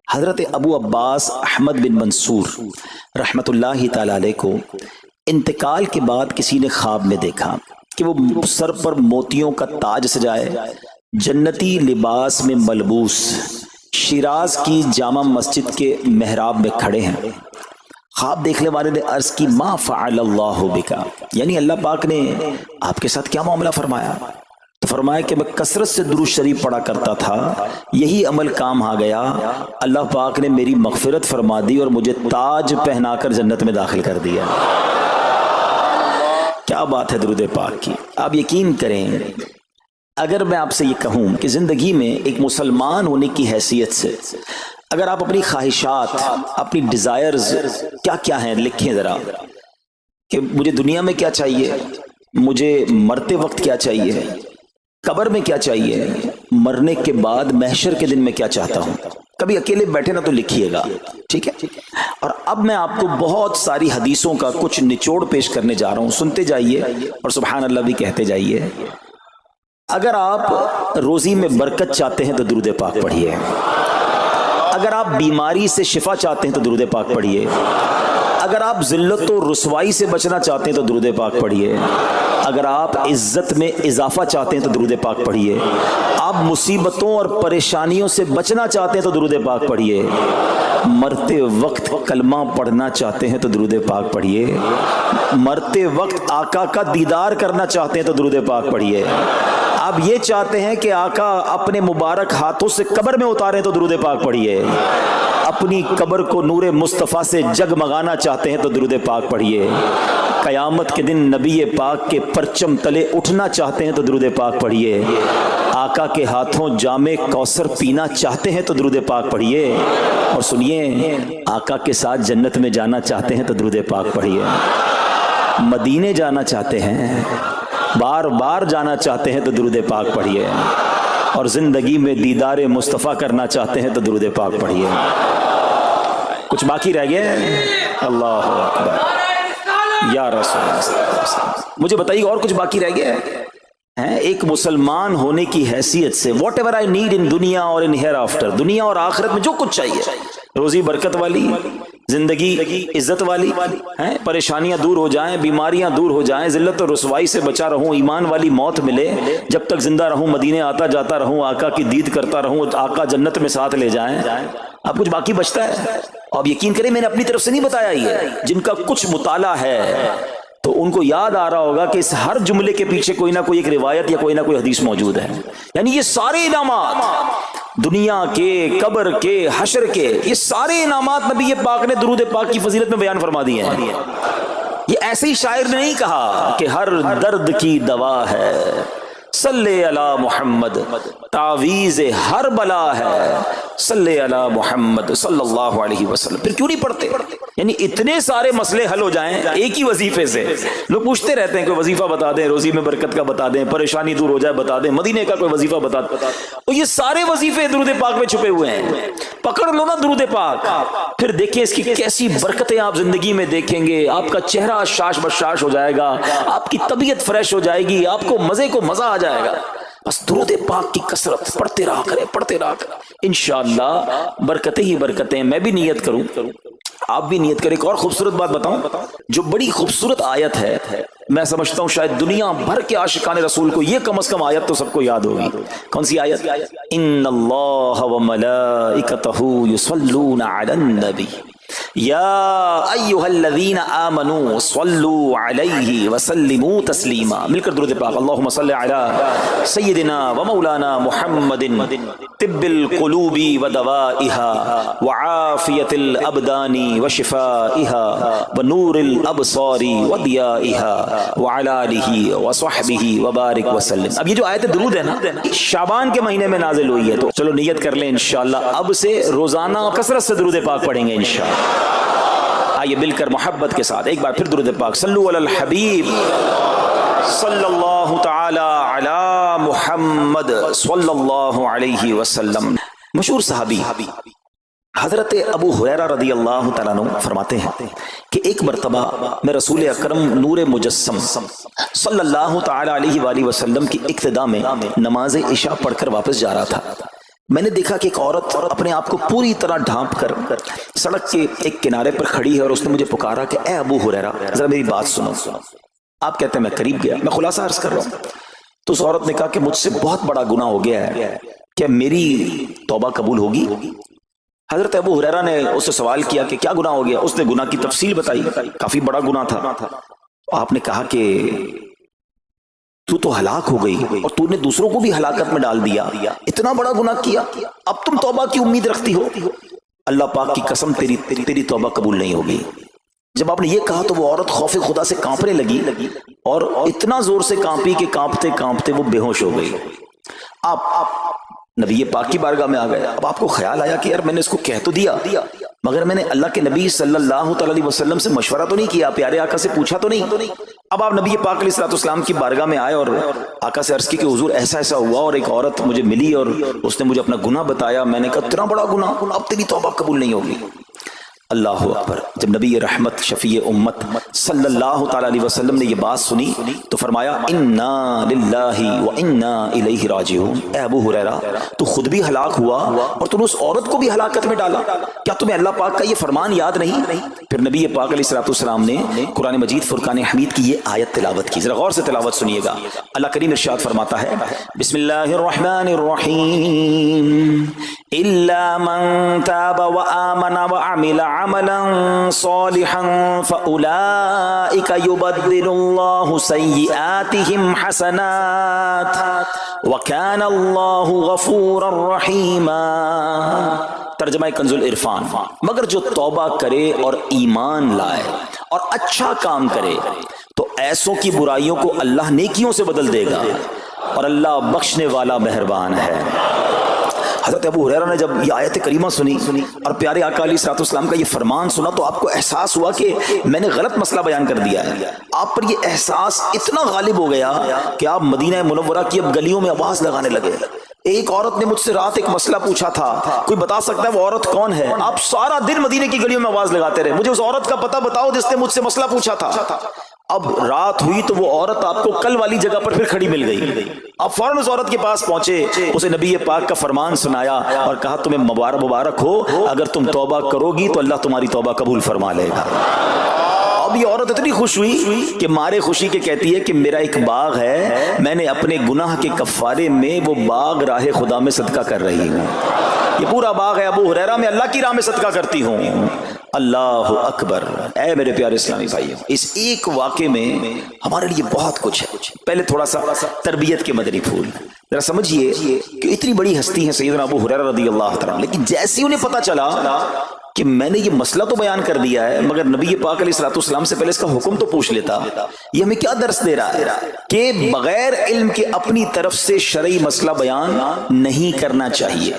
حضرت ابو عباس احمد بن منصور رحمت اللہ تعالی علیہ کو انتقال کے بعد کسی نے خواب میں دیکھا کہ وہ سر پر موتیوں کا تاج سجائے، جنتی لباس میں ملبوس، شیراز کی جامع مسجد کے محراب میں کھڑے ہیں۔ خواب دیکھنے والے نے عرض کی ما فعل اللہ بکا، یعنی اللہ پاک نے آپ کے ساتھ کیا معاملہ فرمایا؟ تو فرمایا کہ میں کثرت سے درود شریف پڑھا کرتا تھا، یہی عمل کام آ گیا، اللہ پاک نے میری مغفرت فرما دی اور مجھے تاج پہنا کر جنت میں داخل کر دیا۔ کیا بات ہے درود پاک کی! آپ یقین کریں، اگر میں آپ سے یہ کہوں کہ زندگی میں ایک مسلمان ہونے کی حیثیت سے اگر آپ اپنی خواہشات، اپنی ڈیزائرز کیا کیا ہیں لکھیں ذرا، کہ مجھے دنیا میں کیا چاہیے، مجھے مرتے وقت کیا چاہیے، قبر میں کیا چاہیے، مرنے کے بعد محشر کے دن میں کیا چاہتا ہوں، کبھی اکیلے بیٹھے نہ تو لکھیے گا، ٹھیک ہے؟ اور اب میں آپ کو بہت ساری حدیثوں کا کچھ نچوڑ پیش کرنے جا رہا ہوں، سنتے جائیے اور سبحان اللہ بھی کہتے جائیے۔ اگر آپ روزی میں برکت چاہتے ہیں تو درود پاک پڑھیے، اگر آپ بیماری سے شفا چاہتے ہیں تو درود پاک پڑھیے، اگر آپ ذلت و رسوائی سے بچنا چاہتے ہیں تو درود پاک پڑھیے، اگر آپ عزت میں اضافہ چاہتے ہیں تو درود پاک پڑھیے، آپ مصیبتوں اور پریشانیوں سے بچنا چاہتے ہیں تو درود پاک پڑھیے، مرتے وقت کلمہ پڑھنا چاہتے ہیں تو درود پاک پڑھیے، مرتے وقت آقا کا دیدار کرنا چاہتے ہیں تو درود پاک پڑھیے، آپ یہ چاہتے ہیں کہ آقا اپنے مبارک ہاتھوں سے قبر میں اتاریں تو درود پاک پڑھیے، اپنی قبر کو نور مصطفیٰ سے جگمگانا چاہتے ہیں تو درود پاک پڑھیے، قیامت کے دن نبی پاک کے پرچم تلے اٹھنا چاہتے ہیں تو درود پاک پڑھیے، آقا کے ہاتھوں جام کوثر پینا چاہتے ہیں تو درود پاک پڑھیے، اور سنیے آقا کے ساتھ جنت میں جانا چاہتے ہیں تو درود پاک پڑھیے، مدینے جانا چاہتے ہیں، بار بار جانا چاہتے ہیں تو درود پاک پڑھیے، اور زندگی میں دیدار مصطفیٰ کرنا چاہتے ہیں تو درود پاک پڑھیے۔ کچھ باقی رہ گیا؟ اللہ اکبر یا رسول اللہ، مجھے بتائیے اور کچھ باقی رہ گیا ہے؟ ایک مسلمان ہونے کی حیثیت سے what ever I need in دنیا اور ان ہیئر آفٹر، دنیا اور آخرت میں جو کچھ چاہیے، روزی برکت والی، زندگی عزت والی، پریشانیاں دور ہو جائیں، بیماریاں دور ہو جائیں، ذلت اور رسوائی سے بچا رہوں، ایمان والی موت ملے، جب تک زندہ رہوں مدینے آتا جاتا رہوں، آقا کی دید کرتا رہوں، آقا جنت میں ساتھ لے جائیں۔ اب کچھ باقی بچتا ہے؟ اب یقین کریں میں نے اپنی طرف سے نہیں بتایا، یہ جن کا کچھ مطالعہ ہے تو ان کو یاد آ رہا ہوگا کہ اس ہر جملے کے پیچھے کوئی نہ کوئی ایک روایت یا کوئی نہ کوئی حدیث موجود ہے، یعنی یہ سارے انعامات دنیا کے، قبر کے، حشر کے، یہ سارے انعامات نبی پاک نے درود پاک کی فضیلت میں بیان فرما دیے ہیں۔ یہ ایسے ہی شاعر نے نہیں کہا کہ ہر درد کی دوا ہے صلی علی محمد، تعویذ ہر بلا ہے صلی علی محمد صلی اللہ علیہ وسلم۔ پھر کیوں نہیں پڑھتے؟ یعنی اتنے سارے مسئلے حل ہو جائیں ایک ہی وظیفے سے۔ لوگ پوچھتے رہتے ہیں کوئی وظیفہ بتا دیں، روزی میں برکت کا بتا دیں، پریشانی دور ہو جائے بتا دیں، مدینے کا کوئی وظیفہ بتا دیں، اور یہ سارے وظیفے درود پاک میں چھپے ہوئے ہیں۔ پکڑ لو نا درود پاک، پھر دیکھیں اس کی کیسی برکتیں آپ زندگی میں دیکھیں گے، آپ کا چہرہ شاش بشاش ہو جائے گا، آپ کی طبیعت فریش ہو جائے گی، آپ کو مزے کو مزہ آ جائے گا۔ بس درود پاک کی کثرت پڑھتے رہا کریں، پڑھتے رہا کریں، انشاءاللہ برکتیں ہی برکتیں۔ میں بھی نیت کروں، آپ بھی نیت کریں۔ ایک اور خوبصورت بات بتاؤں، جو بڑی خوبصورت آیت ہے، میں سمجھتا ہوں شاید دنیا بھر کے عاشقان رسول کو یہ کم از کم آیت تو سب کو یاد ہوگی۔ کون سی آیت؟ ان اللہ وملائکتہ یصلون علی النبی یا ایھا الذین آمنوا صلوا علیہ وسلموا تسلیما۔ مل کر درود پاک، اللہم صل علی سیدنا ومولانا محمد طب القلوب ودوائها وعافیۃ الابدان وشفائها ونور الابصار وضیائها وعلی آلہ وصحبہ وبارک وسلم۔ اب یہ جو آیت درود ہے نا، شعبان کے مہینے میں نازل ہوئی ہے، تو چلو نیت کر لیں انشاءاللہ اب سے روزانہ کثرت سے درود پاک پڑھیں گے انشاءاللہ۔ آئیے مل کر محبت کے ساتھ ایک بار پھر درود پاک، صلو علی الحبیب صلی اللہ تعالی علی محمد صلی اللہ علیہ وسلم۔ مشہور صحابی حضرت ابو ہریرہ رضی اللہ تعالیٰ عنہ فرماتے ہیں کہ ایک مرتبہ میں رسول اکرم نور مجسم صلی اللہ تعالی علیہ وآلہ وسلم کی اقتداء میں نماز عشاء پڑھ کر واپس جا رہا تھا۔ میں نے دیکھا کہ ایک عورت اپنے آپ کو پوری طرح ڈھانپ کر سڑک کے ایک کنارے پر کھڑی ہے اور اس نے مجھے پکارا کہ اے ابو ہریرہ ذرا میری بات سنو. آپ کہتے ہیں میں قریب گیا, میں خلاصہ عرض کر رہا ہوں. تو اس عورت نے کہا کہ مجھ سے بہت بڑا گناہ ہو گیا ہے, کیا میری توبہ قبول ہوگی؟ حضرت ابو ہریرہ نے اس سے سوال کیا کہ کیا گناہ ہو گیا؟ اس نے گناہ کی تفصیل بتائی, کافی بڑا گناہ تھا. آپ نے کہا کہ تو ہلاک ہو گئی اور تو نے دوسروں کو بھی ہلاکت میں ڈال دیا, اتنا بڑا گناہ کیا, اب تم توبہ کی امید رکھتی ہو؟ اللہ پاک کی قسم تیری توبہ قبول نہیں ہوگی. جب آپ نے یہ کہا تو وہ عورت خوف خدا سے کانپنے لگی اور اتنا زور سے کانپی کہ کانپتے کانپتے وہ بے ہوش ہو گئی. آپ نبی پاک کی بارگاہ میں آ گئے. اب آپ کو خیال آیا کہ یار میں نے اس کو کہہ تو دیا, مگر میں نے اللہ کے نبی صلی اللہ علیہ وسلم سے مشورہ تو نہیں کیا, پیارے آقا سے پوچھا تو نہیں. اب آپ نبی پاک علیہ السلام کی بارگاہ میں آئے اور آقا سے عرض کی کہ حضور ایسا ایسا ہوا اور ایک عورت مجھے ملی اور اس نے مجھے اپنا گناہ بتایا. میں نے کہا اتنا بڑا گناہ, اب تیری توبہ قبول نہیں ہوگی. اللہ اکبر. جب نبی رحمت شفیع امت صلی اللہ تعالی علیہ وسلم نے یہ بات سنی تو فرمایا انا للہ و انا الیہ راجعون. اے ابو ہریرہ تو خود بھی ہلاک ہوا اور تم نے اس عورت کو بھی ہلاکت میں ڈالا, کیا تمہیں اللہ پاک کا یہ فرمان یاد نہیں؟ پھر نبی پاک علیہ السلام نے قرآن مجید فرقان حمید کی یہ آیت تلاوت کی. ذرا غور سے تلاوت سنیے گا. اللہ کریم ارشاد فرماتا ہے بسم اللہ الرحمن الرحیم الا من تاب وآمن وعمل عملا صالحا فأولئك يبدل الله سيئاتهم حسنات وكان الله غفورا رحيما. ترجمہ کنز العرفان. مگر جو توبہ کرے اور ایمان لائے اور اچھا کام کرے تو ایسوں کی برائیوں کو اللہ نیکیوں سے بدل دے گا اور اللہ بخشنے والا مہربان ہے. حضرت ابو ہریرہ نے جب یہ آیت کریمہ سنی اور پیارے آقا علیہ السلام کا یہ فرمان سنا تو آپ کو احساس ہوا کہ میں نے غلط مسئلہ بیان کر دیا ہے. آپ پر یہ احساس اتنا غالب ہو گیا کہ آپ مدینہ منورہ کی اب گلیوں میں آواز لگانے لگے. ایک عورت نے مجھ سے رات ایک مسئلہ پوچھا تھا, کوئی بتا سکتا ہے وہ عورت کون ہے؟ آپ سارا دن مدینے کی گلیوں میں آواز لگاتے رہے, مجھے اس عورت کا پتہ بتاؤ جس نے مجھ سے مسئلہ پوچھا تھا. اب رات ہوئی تو وہ عورت آپ کو کل والی جگہ پر پھر کھڑی مل گئی. آپ فوراً اس عورت کے پاس پہنچے, اسے نبی پاک کا فرمان سنایا اور کہا تمہیں مبارک ہو, اگر تم توبہ کرو گی تو اللہ تمہاری توبہ قبول فرما لے گا. اب یہ عورت اتنی خوش ہوئی کہ مارے خوشی کے کہتی ہے کہ میرا ایک باغ ہے, میں نے اپنے گناہ کے کفارے میں وہ باغ راہ خدا میں صدقہ کر رہی ہوں. یہ پورا باغ ہے ابو ہریرہ میں اللہ کی راہ میں صدقہ کرتی ہوں. اللہ اکبر. اے میرے پیارے اسلامی بھائیوں, اس ایک واقعے میں ہمارے لیے بہت کچھ ہے. پہلے تھوڑا سا تربیت کے مدنی پھول ذرا سمجھیے کہ اتنی بڑی ہستی ہیں سیدنا ابو ہریرہ رضی اللہ تعالیٰ, لیکن جیسے انہیں پتا چلا کہ میں نے یہ مسئلہ تو بیان کر دیا ہے مگر نبی پاک علیہ السلام سے پہلے اس کا حکم تو پوچھ لیتا, یہ ہمیں کیا درس دے رہا ہے کہ بغیر علم کے اپنی طرف سے شرعی مسئلہ بیان نہیں کرنا چاہیے.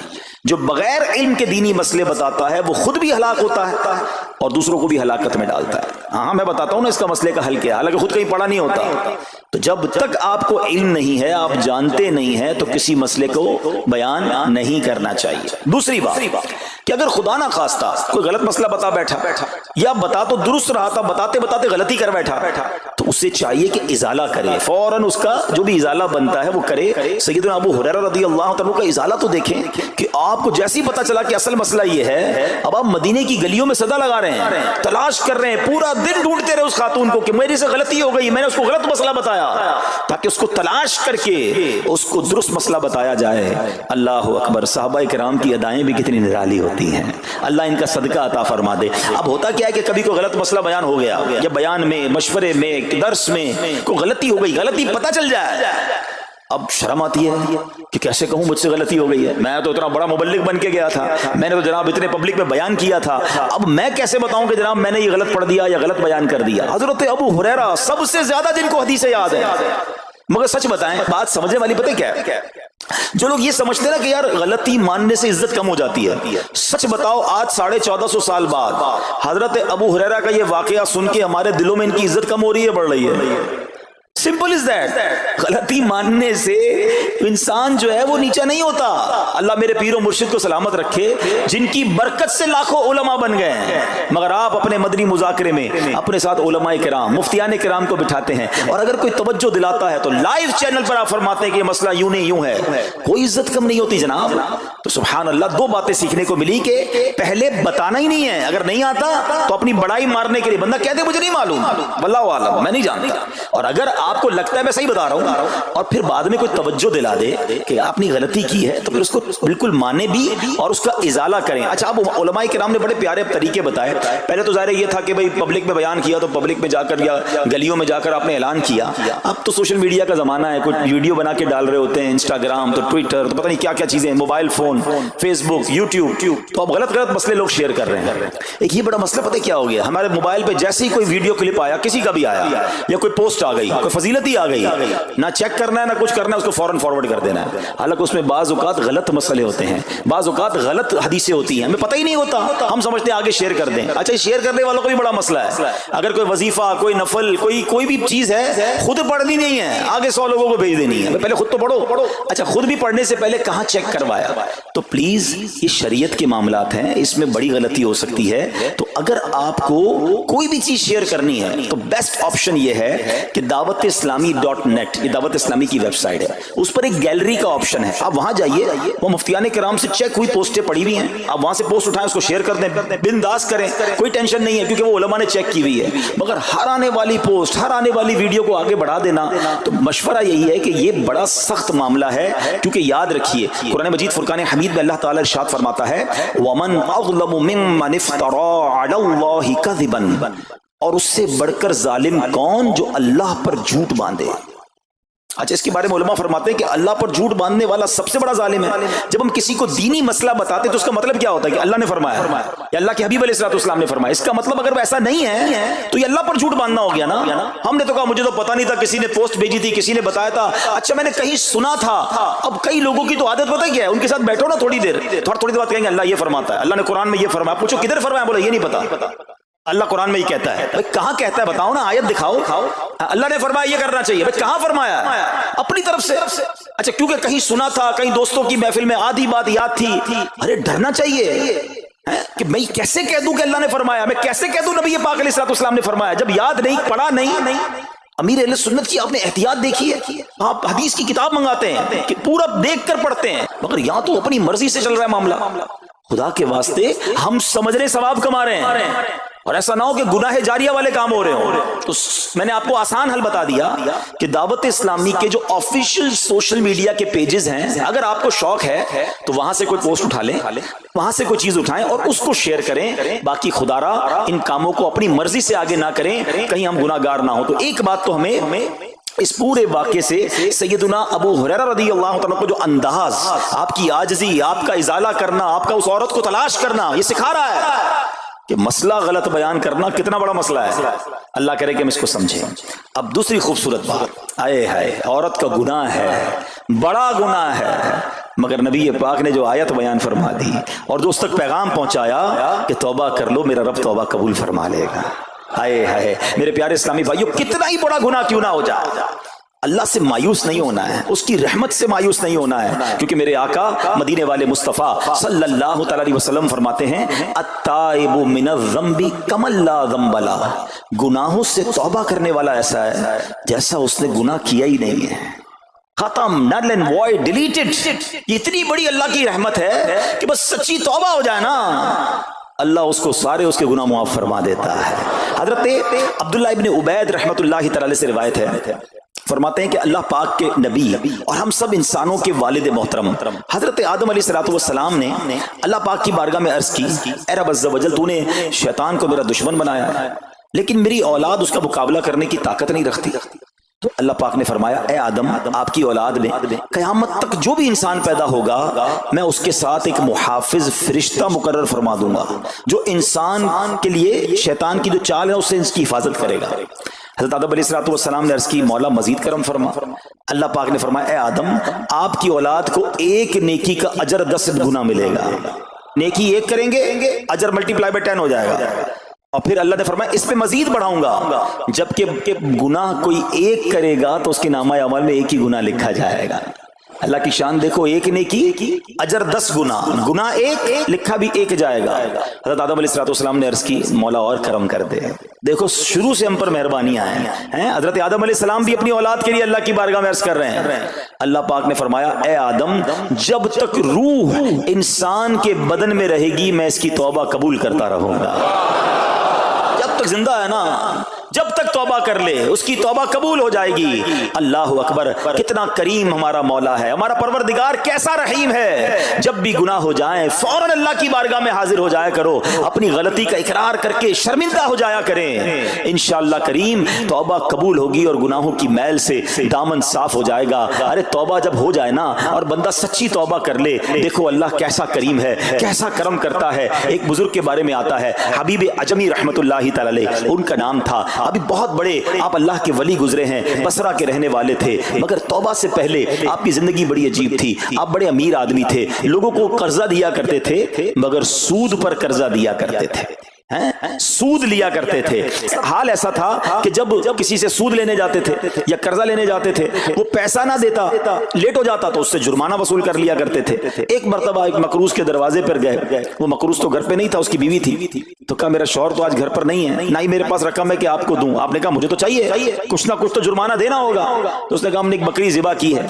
جو بغیر علم کے دینی مسئلے بتاتا ہے وہ خود بھی ہلاک ہوتا ہے اور دوسروں کو بھی ہلاکت میں ڈالتا ہے. ہاں میں بتاتا ہوں نا اس کا مسئلے کا حل کیا, حالانکہ خود کہیں پڑھا نہیں ہوتا. تو جب تک آپ کو علم نہیں ہے, آپ جانتے نہیں ہیں, تو کسی مسئلے کو بیان نہیں کرنا چاہیے. دوسری بات کہ اگر خدا نہ خواستہ کوئی غلط مسئلہ بتا بیٹھا یا بتا تو درست رہا تھا, بتاتے بتاتے غلطی کر بیٹھا, تو اسے چاہیے کہ ازالہ کرے, فوراً اس کا جو بھی ازالہ بنتا ہے وہ کرے. سیدنا ابو ہریرہ رضی اللہ عنہ کا ازالہ تو دیکھیں کہ آپ کو جیسے ہی پتا چلا کہ اصل مسئلہ یہ ہے, اب آپ مدینے کی گلیوں میں صدا لگا رہے ہیں, تلاش کر رہے ہیں, پورا دن ڈھونڈتے رہے اس خاتون کو کہ میری سے غلطی ہو گئی, میں نے اس کو غلط مسئلہ بتایا, تاکہ اس کو تلاش کر کے اس کو درست مسئلہ بتایا جائے. اللہ اکبر. صحابہ کرام کی ادائیں بھی کتنی نرالی ہوتی ہیں, اللہ ان کا صدقہ عطا فرما دے. اب ہوتا کیا ہے کہ کبھی کوئی غلط مسئلہ بیان ہو گیا یا بیان میں, مشورے میں, درس میں کوئی غلطی ہو گئی, غلطی پتہ چل جائے, اب شرم آتی ہے کہ کیسے کہوں مجھ سے غلطی ہو گئی ہے, میں تو اتنا بڑا مبلغ بن کے گیا تھا, میں نے تو جناب اتنے پبلک میں بیان کیا تھا, اب میں کیسے بتاؤں کہ جناب میں نے یہ غلط پڑھ دیا یا غلط بیان کر دیا. حضرت ابو ہریرہ سب سے زیادہ جن کو حدیثیں یاد ہیں, مگر سچ بتائیں بات سمجھنے والی پتہ کیا ہے, جو لوگ یہ سمجھتے ہیں نا کہ یار غلطی ماننے سے عزت کم ہو جاتی ہے, سچ بتاؤ آج 1450 سال بعد حضرت ابو ہریرہ کا یہ واقعہ سن کے ہمارے دلوں میں ان کی عزت کم ہو رہی ہے, بڑھ رہی ہے؟ Simple is that. غلطی ماننے سے انسان جو ہے وہ نیچا نہیں ہوتا. اللہ میرے پیر و مرشد کو سلامت رکھے جن کی برکت سے لاکھوں علماء بن گئے ہیں. مگر آپ اپنے مدنی مذاکرے میں اپنے ساتھ علماء کرام مفتیان کرام کو بٹھاتے ہیں, اور اگر کوئی توجہ دلاتا ہے تو لائیو چینل پر آپ فرماتے ہیں کہ یہ مسئلہ یوں نہیں یوں ہے. کوئی عزت کم نہیں ہوتی جناب. تو سبحان اللہ, دو باتیں سیکھنے کو ملی کہ پہلے بتانا ہی نہیں ہے, اگر نہیں آتا تو اپنی بڑائی مارنے کے لیے بندہ کہتے مجھے نہیں معلوم, واللہ عالم میں نہیں جانتا. اور اگر آپ کو لگتا ہے میں صحیح بتا رہا ہوں اور پھر بعد میں کوئی توجہ دلا دے کہ آپ نے غلطی کی ہے تو پھر اس کو بالکل مانے بھی اور اس کا ازالہ کریں. اچھا, اب علماء کرام نے بڑے پیارے طریقے بتائے. پہلے تو ظاہر یہ تھا کہ بھائی پبلک میں بیان کیا تو پبلک میں جا کر یا گلیوں میں جا کر آپ نے اعلان کیا. اب تو سوشل میڈیا کا زمانہ ہے, کچھ ویڈیو بنا کے ڈال رہے ہوتے ہیں, انسٹاگرام تو ٹویٹر تو پتہ نہیں کیا کیا چیزیں, موبائل فون, فیس بک, یوٹیوب, تو اب غلط غلط مسئلے لوگ شیئر کر رہے ہیں. ایک یہ بڑا مسئلہ پتہ کیا ہو گیا, ہمارے موبائل پہ جیسے ہی کوئی ویڈیو کلپ آیا, کسی کا بھی آیا, یا کوئی پوسٹ آ گئی, کوئی فضیلت ہی آ گئی, نہ چیک کرنا ہے نہ کچھ کرنا ہے, اس کو فوراً فارورڈ کر دینا ہے. حالانکہ اس میں بعض اوقات غلط مسئلے ہوتے ہیں, بعض اوقات غلط حدیثیں ہوتی ہیں, ہمیں پتہ ہی نہیں ہوتا, ہم سمجھتے ہیں آگے شیئر کر دیں. اچھا, شیئر کرنے والوں کا بھی بڑا مسئلہ ہے. اگر کوئی وظیفہ, کوئی نفل, کوئی بھی چیز ہے, خود پڑھنی نہیں ہے, آگے 100 لوگوں کو بھیج دینی ہے, پہلے خود تو پڑھو. اچھا, خود بھی پڑھنے سے پہلے کہاں چیک کروایا؟ تو پلیز یہ شریعت کے معاملات ہیں, اس میں بڑی غلطی ہو سکتی ہے. تو اگر آپ کو کوئی بھی چیز شیئر کرنی ہے تو بیسٹ آپشن یہ ہے کہ دعوت اسلامی .net, یہ دعوت اسلامی کی ویب سائٹ ہے, اس پر ایک گیلری کا آپشن ہے. آپ وہاں جائیے, وہ مفتیان کرام سے چیک ہوئی پوسٹیں پڑی ہوئی ہیں, آپ وہاں سے پوسٹ اٹھائیں, اس کو شیئر کر دیں, بنداز کریں, کوئی ٹینشن نہیں ہے, کیونکہ وہ علماء نے چیک کی ہوئی ہے. مگر ہر آنے والی پوسٹ, ہر آنے والی ویڈیو کو آگے بڑھا دینا, تو مشورہ یہی ہے کہ یہ بڑا سخت معاملہ ہے. کیونکہ یاد رکھیے, قرآن مجید فرقان حمید میں اللہ تعالیٰ ارشاد فرماتا ہے وَمَنْ أَظْلَمُ مِمَّنِ افْتَرَىٰ عَلَى اللَّهِ كَذِبًا, اور اس سے بڑھ کر ظالم کون جو اللہ پر جھوٹ باندھے. اچھا, اس کے بارے میں علماء فرماتے ہیں کہ اللہ پر جھوٹ باندھنے والا سب سے بڑا ظالم ہے. جب ہم کسی کو دینی مسئلہ بتاتے ہیں تو اس کا مطلب کیا ہوتا ہے کہ اللہ نے فرمایا یا اللہ کے حبیب علیہ الصلوۃ والسلام نے فرمایا. اس کا مطلب اگر وہ ایسا نہیں ہے تو یہ اللہ پر جھوٹ باندھنا ہو گیا نا. ہم نے تو کہا مجھے تو پتہ نہیں تھا, کسی نے پوسٹ بھیجی تھی, کسی نے بتایا تھا, اچھا میں نے کہیں سنا تھا. اب کئی لوگوں کی تو عادت پتہ کیا ہے, ان کے ساتھ بیٹھو نا تھوڑی دیر تھوڑی دیر بعد کہیں گے اللہ یہ فرماتا ہے, اللہ نے قرآن میں یہ فرمایا. پوچھو کدھر فرمایا, بولا یہ نہیں پتا, اللہ قرآن میں یہ کہتا ہے. کہاں کہتا ہے بتاؤ نا, آیت دکھاؤ. اللہ نے فرمایا یہ کرنا چاہیے, کہاں فرمایا؟ اپنی طرف سے. اچھا, کیونکہ کہیں سنا تھا, کہیں دوستوں کی محفل میں آدھی بات یاد تھی. ارے ڈرنا چاہیے کہ میں کیسے کہہ دوں کہ اللہ نے فرمایا, میں کیسے کہہ دوں نبی پاک علیہ الصلوۃ والسلام نے فرمایا, جب یاد نہیں, پڑھا نہیں. امیر اہل سنت کی آپ نے احتیاط دیکھی ہے, آپ حدیث کی کتاب منگاتے ہیں کہ پورا دیکھ کر پڑھتے ہیں, مگر یہاں تو اپنی مرضی سے چل رہا ہے معاملہ. خدا کے واسطے ہم سمجھ رہے ثواب کما رہے ہیں, اور ایسا نہ ہو کہ گناہ جاریہ والے کام ہو رہے ہوں. تو میں نے آپ کو آسان حل بتا دیا کہ دعوت اسلامی کے جو آفیشیل سوشل میڈیا کے پیجز ہیں, اگر آپ کو شوق ہے تو وہاں سے کوئی پوسٹ اٹھا لیں, وہاں سے کوئی چیز اٹھائیں اور اس کو شیئر کریں. باقی خدا را ان کاموں کو اپنی مرضی سے آگے نہ کریں, کہیں ہم گناہ گار نہ ہوں. تو ایک بات تو ہمیں اس پورے واقعے سے سیدنا ابو ہریرہ رضی اللہ عنہ کو جو انداز, آپ کی عاجزی, آپ کا ازالہ کرنا, آپ کا اس عورت کو تلاش کرنا, یہ سکھا رہا ہے کہ مسئلہ غلط بیان کرنا کتنا بڑا مسئلہ ہے. اللہ کرے کہ ہم اس کو سمجھیں. اب دوسری خوبصورت بات, آئے ہائے, عورت کا گناہ ہے, بڑا گناہ ہے, مگر نبی پاک نے جو آیت بیان فرما دی اور جو اس تک پیغام پہنچایا کہ توبہ کر لو, میرا رب توبہ قبول فرما لے گا. آئے ہائے میرے پیارے اسلامی بھائیو, کتنا ہی بڑا گناہ کیوں نہ ہو جائے, اللہ سے مایوس نہیں ہونا ہے, اس کی رحمت سے مایوس نہیں ہونا ہے. کیونکہ میرے آقا مدینے والے مصطفیٰ صلی اللہ تعالی علیہ وسلم فرماتے ہیں التائب من الذنب کمن لا ذنب لہ, گناہوں سے توبہ کرنے والا ایسا ہے جیسا اس نے گناہ کیا ہی نہیں ہے. ختم, نل اینڈ وائڈ, ڈیلیٹڈ. اتنی بڑی اللہ کی رحمت ہے کہ بس سچی توبہ ہو جائے نا, اللہ اس کو سارے اس کے گناہ معاف فرما دیتا ہے. حضرت عبداللہ ابن عبید رحمت اللہ تعالی سے روایت ہے, فرماتے ہیں کہ اللہ پاک کے نبی اور ہم سب انسانوں کے والد محترم حضرت آدم علیہ الصلوۃ والسلام نے اللہ پاک کی بارگاہ میں عرض کی, اے رب عز و جل, تو نے شیطان کو میرا دشمن بنایا ہے, لیکن میری اولاد اس کا مقابلہ کرنے کی طاقت نہیں رکھتی. تو اللہ پاک نے فرمایا, اے آدم, آپ کی اولاد میں قیامت تک جو بھی انسان پیدا ہوگا میں اس کے ساتھ ایک محافظ فرشتہ مقرر فرما دوں گا جو انسان کے لیے شیطان کی جو چال ہے اس سے اس کی حفاظت کرے گا. حضرت آدم علیہ الصلوۃ والسلام نے عرض کی, مولا مزید کرم فرما. اللہ پاک نے فرمایا, اے آدم, آپ کی اولاد کو ایک نیکی کا اجر 10 گنا ملے گا. نیکی ایک کریں گے, اجر ملٹی پلائی بائی 10 ہو جائے گا. اور پھر اللہ نے فرمایا اس پہ مزید بڑھاؤں گا، جبکہ گناہ کوئی ایک کرے گا تو اس کے نامہ اعمال میں ایک ہی گناہ لکھا جائے گا۔ اللہ کی شان دیکھو، ایک نیکی اجر 10 گناہ، گناہ ایک لکھا بھی ایک جائے گا۔ حضرت آدم علیہ السلام نے عرض کی مولا اور کرم کر دے، دیکھو شروع سے ہم پر مہربانیاں ہیں۔ حضرت آدم علیہ السلام بھی اپنی اولاد کے لیے اللہ کی بارگاہ میں عرض کر رہے ہیں۔ اللہ پاک نے فرمایا اے آدم، جب تک روح انسان کے بدن میں رہے گی میں اس کی توبہ قبول کرتا رہوں گا۔ جب تک زندہ ہے نا، جب تک توبہ کر لے اس کی توبہ قبول ہو جائے گی۔ اللہ اکبر، کتنا کریم ہمارا مولا ہے، ہمارا پروردگار کیسا رحیم ہے۔ جب بھی گناہ ہو جائیں فوراً اللہ کی بارگاہ میں حاضر ہو جایا کرو، اپنی غلطی کا اقرار کر کے شرمندہ ہو جایا کریں، انشاءاللہ کریم توبہ قبول ہوگی اور گناہوں کی میل سے دامن صاف ہو جائے گا۔ ارے توبہ جب ہو جائے نا اور بندہ سچی توبہ کر لے، دیکھو اللہ کیسا کریم ہے، کیسا کرم کرتا ہے۔ ایک بزرگ کے بارے میں آتا ہے، حبیب عجمی رحمت اللہ تعالی علیہ ان کا نام تھا، ابھی بہت بڑے آپ اللہ کے ولی گزرے ہیں، بصرہ کے رہنے والے تھے، مگر توبہ سے پہلے آپ کی زندگی بڑی عجیب تھی۔ آپ بڑے امیر آدمی تھے، لوگوں کو قرضہ دیا کرتے تھے مگر سود پر قرضہ دیا کرتے تھے، سود لیا کرتے تھے۔ حال ایسا تھا کہ جب کسی سے سود لینے جاتے تھے یا قرضہ لینے جاتے تھے، وہ پیسہ نہ دیتا، لیٹ ہو جاتا تو اس سے جرمانہ وصول کر لیا کرتے تھے۔ ایک مرتبہ ایک مقروض کے دروازے پر گئے، وہ مقروض تو گھر پہ نہیں تھا، اس کی بیوی تھی، تو کہا میرا شوہر تو آج گھر پر نہیں ہے، نہ ہی میرے پاس رقم ہے کہ آپ کو دوں۔ آپ نے کہا مجھے تو چاہیے، کچھ نہ کچھ تو جرمانہ دینا ہوگا۔ تو اس نے کہا ہم نے ایک بکری ذبح کی ہے،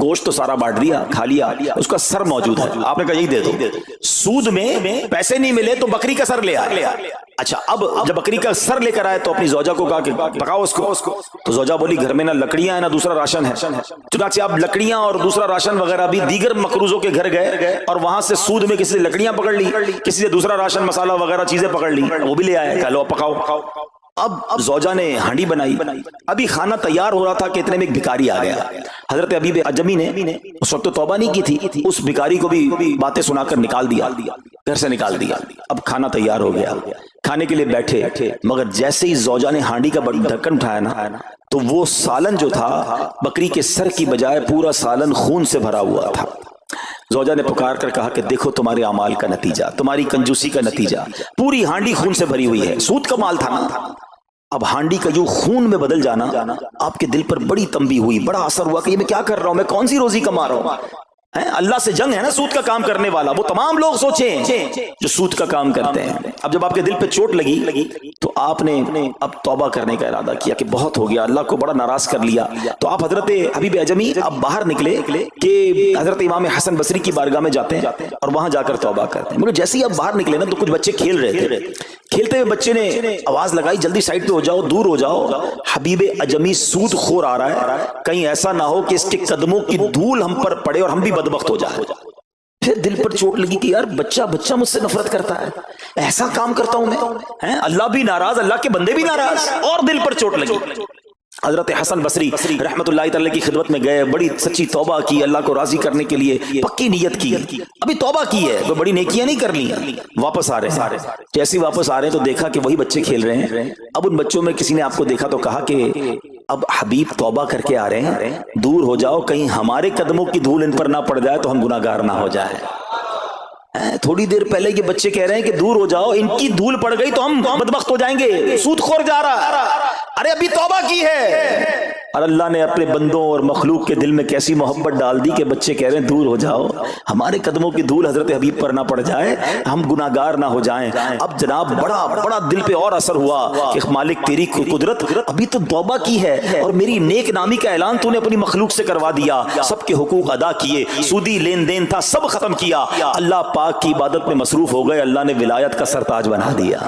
گوشت تو سارا بانٹ دیا، کھا لیا، اس کا سر موجود ہے۔ آپ نے کہا یہی دے دو۔ سود میں پیسے نہیں ملے تو بکری کا سر لے آئے۔ اچھا اب جب بکری کا سر لے کر آئے تو اپنی زوجہ کو کہا کہ پکاؤ اس کو۔ تو زوجہ بولی گھر میں نہ لکڑیاں ہیں نہ دوسرا راشن ہے۔ چنانچہ اب لکڑیاں اور دوسرا راشن وغیرہ بھی دیگر مقروضوں کے گھر گئے اور وہاں سے سود میں کسی نے لکڑیاں پکڑ لی، کسی نے دوسرا راشن مسالہ وغیرہ چیزیں پکڑ لی، وہ بھی لے آئے، کہا لو پکاؤ۔ اب زوجہ نے ہانڈی بنائی، ابھی کھانا تیار ہو رہا تھا کہ اتنے میں ایک بھکاری آ گیا۔ حضرت حبیب عجمی نے اس وقت تو توبہ نہیں کی تھی، اس بھکاری کو بھی باتیں سنا کر نکال دیا، گھر سے نکال دیا۔ اب کھانا تیار ہو گیا، کھانے کے لیے بیٹھے، مگر جیسے ہی زوجہ نے ہانڈی کا ڈھکن اٹھایا نا تو وہ سالن جو تھا بکری کے سر کی بجائے پورا سالن خون سے بھرا ہوا تھا۔ زوجہ نے پکار کر کہا کہ دیکھو تمہارے اعمال کا نتیجہ، تمہاری کنجوسی کا نتیجہ، پوری ہانڈی خون سے بھری ہوئی ہے، سود کا مال تھا نا۔ اب ہانڈی کا یوں خون میں بدل جانا آپ کے دل پر بڑی تنبیہ ہوئی، بڑا اثر ہوا کہ یہ میں کیا کر رہا ہوں، میں کون سی روزی کما رہا ہوں۔ اللہ سے جنگ ہے نا سود کا کام کرنے والا، وہ تمام لوگ سوچیں جو سود کا کام کرتے ہیں۔ اب جب آپ کے دل پہ چوٹ لگی تو آپ نے اب توبہ کرنے کا ارادہ کیا کہ بہت ہو گیا، اللہ کو بڑا ناراض کر لیا۔ تو آپ حضرت حبیب عجمی اب باہر نکلے کہ حضرت امام حسن بصری کی بارگاہ میں جاتے ہیں اور وہاں جا کر توبہ کرتے ہیں۔ مگر جیسے ہی اب باہر نکلے نا تو کچھ بچے کھیل رہے تھے، کھیلتے ہوئے بچے نے آواز لگائی جلدی سائڈ پہ ہو جاؤ، دور ہو جاؤ، حبیب عجمی سود خور آ رہا ہے، کہیں ایسا نہ ہو کہ اس کے قدموں کی دھول ہم پر پڑے اور ہم بھی بدبخت ہو جائے۔ پھر دل پر چوٹ لگی کہ یار بچہ مجھ سے نفرت کرتا ہے، ایسا کام کرتا ہوں میں، اللہ بھی ناراض، اللہ کے بندے بھی ناراض، اور دل پر چوٹ لگی۔ حضرت حسن بصری رحمت اللہ تعالی کی خدمت میں گئے، بڑی سچی توبہ کی، اللہ کو راضی کرنے کے لیے پکی نیت کی، ابھی توبہ کی ہے تو بڑی نیکیاں نہیں کر لی، واپس آ رہے ہیں۔ جیسے واپس آ رہے ہیں تو دیکھا کہ وہی بچے کھیل رہے ہیں۔ اب ان بچوں میں کسی نے آپ کو دیکھا تو کہا کہ اب حبیب توبہ کر کے آ رہے ہیں، دور ہو جاؤ، کہیں ہمارے قدموں کی دھول ان پر نہ پڑ جائے تو ہم گناہ گار نہ ہو جائے۔ تھوڑی دیر پہلے یہ بچے کہہ رہے ہیں کہ دور ہو جاؤ، ان کی دھول پڑ گئی تو ہم بدبخت ہو جائیں گے، سود خور جا رہا، ارے ابھی توبہ کی ہے۔ اور اللہ نے اپنے بندوں اور مخلوق کے دل میں کیسی محبت ڈال دی کہ بچے کہہ رہے ہیں دور ہو جاؤ، ہمارے قدموں کی دھول حضرت حبیب پر نہ پڑ جائے، ہم گناہ گار نہ ہو جائیں۔ اب جناب بڑا دل پہ اور اثر ہوا کہ مالک تیری قدرت، ابھی تو توبہ کی ہے اور میری نیک نامی کا اعلان تو نے اپنی مخلوق سے کروا دیا، سب کے حقوق ادا کیے، سودی لین دین تھا سب ختم کیا، اللہ پاک کی عبادت میں مصروف ہو گئے، اللہ نے ولایت کا سرتاج بنا دیا،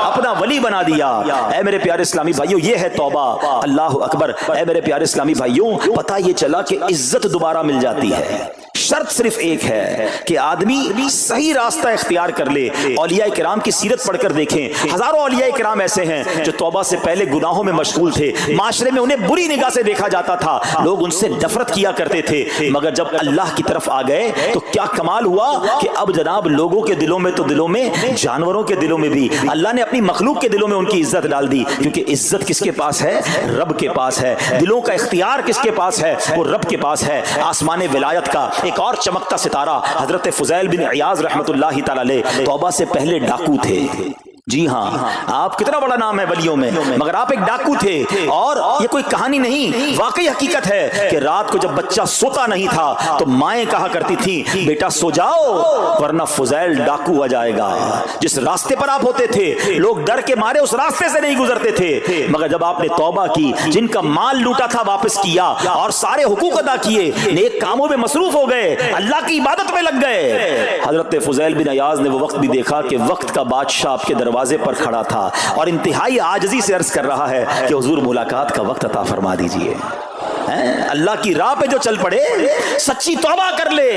اپنا ولی بنا دیا۔ اے میرے پیارے اسلامی بھائیوں، یہ ہے توبہ، اللہ اکبر۔ اے میرے پیارے اسلامی بھائیوں، پتہ یہ چلا کہ عزت دوبارہ مل جاتی ہے، شرط صرف ایک ہے کہ آدمی صحیح راستہ اختیار کر لے۔ اولیاء کرام کی سیرت پڑھ کر دیکھیں، ہزاروں اولیاء کرام ایسے ہیں جو توبہ سے پہلے گناہوں میں مشغول تھے، معاشرے میں انہیں بری نگاہ سے دیکھا جاتا تھا، لوگ ان سے نفرت کیا کرتے تھے، مگر جب اللہ کی طرف آ گئے تو کیا کمال ہوا کہ اب جناب لوگوں کے دلوں میں تو دلوں میں، جانوروں کے دلوں میں بھی اللہ نے اپنی مخلوق کے دلوں میں ان کی عزت ڈال دی، کیونکہ عزت کس کے پاس ہے؟ رب کے پاس ہے۔ دلوں کا اختیار کس کے پاس ہے؟ وہ رب کے پاس ہے۔ آسمان ولایت کا ایک اور چمکتا ستارہ حضرت فضیل بن عیاض رحمت اللہ تعالی علیہ توبہ سے پہلے ڈاکو تھے، جی ہاں، آپ کتنا بڑا نام ہے ولیوں میں، مگر آپ ایک ڈاکو تھے، اور یہ کوئی کہانی نہیں، واقعی حقیقت ہے کہ رات کو جب بچہ سوتا نہیں تھا تو مائیں کہا کرتی تھیں بیٹا سو جاؤ ورنہ فضیل ڈاکو آ جائے گا۔ جس راستے پر آپ ہوتے تھے لوگ ڈر کے مارے اس راستے سے نہیں گزرتے تھے، مگر جب آپ نے توبہ کی، جن کا مال لوٹا تھا واپس کیا اور سارے حقوق ادا کیے، نیک کاموں میں مصروف ہو گئے، اللہ کی عبادت میں لگ گئے، حضرت فضیل بن عیاض نے وہ وقت بھی دیکھا کہ وقت کا بادشاہ آپ کے دروازے پر کھڑا تھا اور انتہائی عاجزی سے عرض کر رہا ہے کہ حضور ملاقات کا وقت عطا فرما دیجئے۔ اللہ کی راہ پہ جو چل پڑے، سچی توبہ کر لے،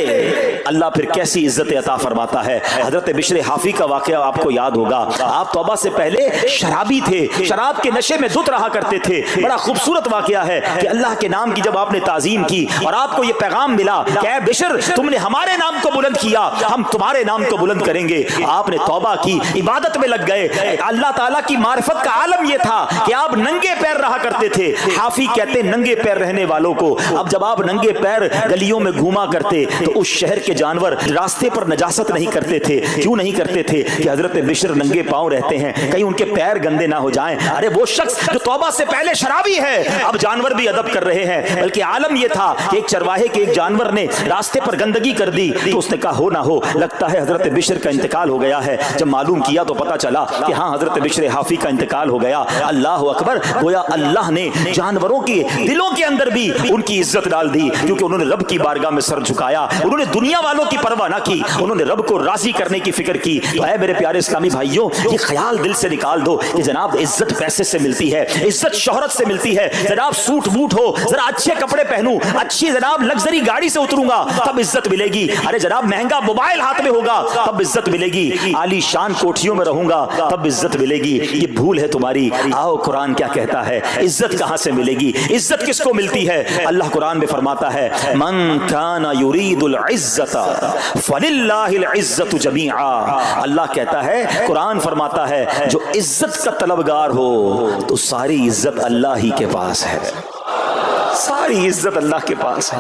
اللہ پھر کیسی عزت عطا فرماتا ہے۔ حضرت بشر حافی کا واقعہ آپ کو یاد ہوگا، آپ توبہ سے پہلے شرابی تھے، شراب کے نشے میں دھت رہا کرتے تھے۔ بڑا خوبصورت واقعہ ہے کہ اللہ کے نام کی جب آپ نے تعظیم کی اور آپ کو یہ پیغام ملا کہ اے بشر تم نے ہمارے نام کو بلند کیا، ہم تمہارے نام کو بلند کریں گے، آپ نے توبہ کی، عبادت میں لگ گئے۔ اللہ تعالیٰ کی معرفت کا عالم یہ تھا کہ آپ ننگے پیر رہا کرتے تھے۔ حافی کہتے ننگے پیر رہنے والوں کو، اب جب آپ ننگے پیر گلیوں میں گھوما کرتے تو اس شہر کے جانور راستے پر نجاست نہیں کرتے تھے۔ کیوں نہیں کرتے تھے؟ کہ حضرت بشر ننگے پاؤں رہتے ہیں، کہیں ان کے پیر گندے نہ ہو جائیں۔ ارے وہ شخص جو توبہ سے پہلے شرابی ہے، اب جانور بھی ادب کر رہے ہیں، بلکہ عالم یہ تھا کہ ایک چرواہے کے ایک جانور نے راستے پر گندگی کر دی تو اس نے کہا ہو نہ ہو لگتا ہے حضرت بشر کا انتقال ہو گیا ہے۔ جب معلوم کیا تو پتا چلا کہ ہاں حضرت بشر حافی کا انتقال ہو گیا۔ اللہ اکبر، گویا اللہ نے جانوروں کے دلوں کے اندر بھی ان کی عزت ڈال دی، کیونکہ انہوں نے رب کی بارگاہ میں سر جھکایا، انہوں نے دنیا والوں کی پرواہ نہ کی، انہوں نے رب کو راضی کرنے کی فکر کی۔ تو اے میرے پیارے اسلامی بھائیوں، یہ خیال دل سے نکال دو کہ جناب عزت پیسے سے ملتی ہے، عزت شہرت سے ملتی ہے، جناب سوٹ بوٹ ہو، ذرا اچھے کپڑے پہنوں، اچھی جناب لگژری گاڑی سے اتروں گا تب عزت ملے گی، ارے جناب مہنگا موبائل ہاتھ میں ہوگا تب عزت ملے گی، عالی شان کوٹھیوں میں رہوں گا تب عزت ملے گی۔ یہ بھول ہے تمہاری۔ آؤ قرآن کیا کہتا ہے، عزت کہاں سے ملے گی، عزت کس کو ملتی ہے؟ اللہ قرآن میں فرماتا ہے من کان یرید العزت فللہ العزت جمیعا۔ اللہ کہتا ہے، قرآن فرماتا ہے جو عزت کا طلبگار ہو تو ساری عزت اللہ ہی کے پاس ہے، ساری عزت اللہ کے پاس ہے۔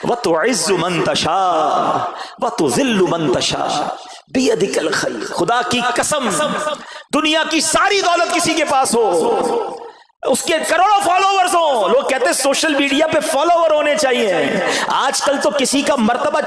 وَتُعِزُّ مَن تَشَاءُ وَتُذِلُّ مَن تَشَاءُ بِيَدِكَ الْخَيْرُ۔ خدا کی قسم دنیا کی ساری دولت کسی کے پاس ہو، اس کے کروڑوں فالوورز ہوں، لوگ کہتے ہیں سوشل میڈیا پہ فالوور ہونے چاہیے، آج کل تو کسی کا مرتبہ